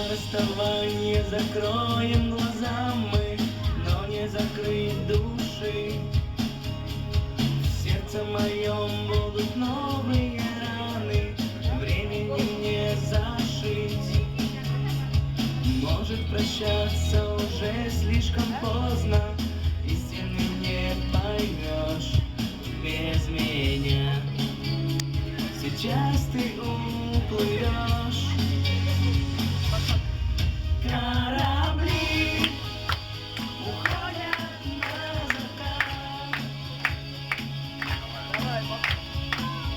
расставание закроем глаза мы, но не закрыть души. В сердце моем будут новые раны, времени не зашить. Может, прощаться уже слишком поздно, истины не поймешь без меня. Сейчас ты уплывешь. Корабли уходят на закат.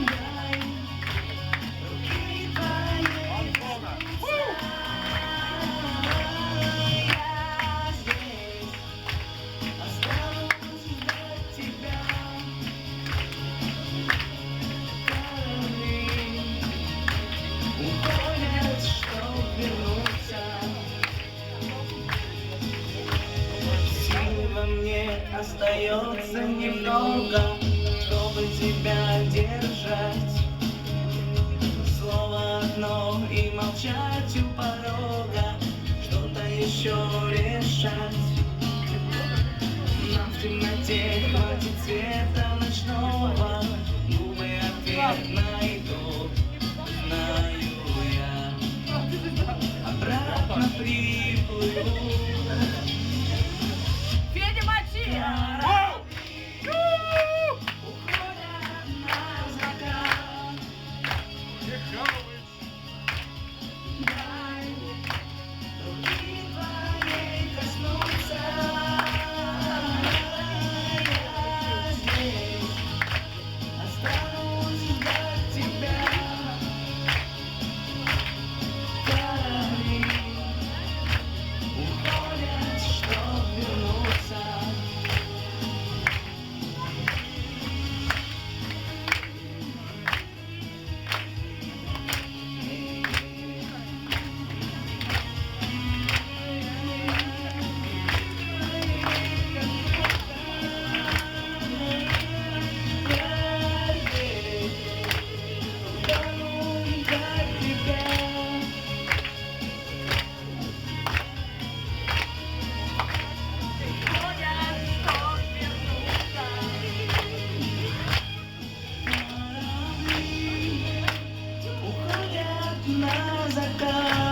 Дай руки твои коснуться. Я здесь останусь ждать тебя. Корабли уходят, чтоб вернуться. Сил во мне остается немного, чтобы тебя держать. Слово одно и молчать у порога, что-то еще решать. Нам в темноте хватит света ночного, губы ответ найдут, знаю я. Обратно приплыву. Федя, мочи! Уходят на закат. Дай руки твоей коснуться. Я здесь останусь ждать тебя. Корабли уходят, чтоб вернуться. На закат.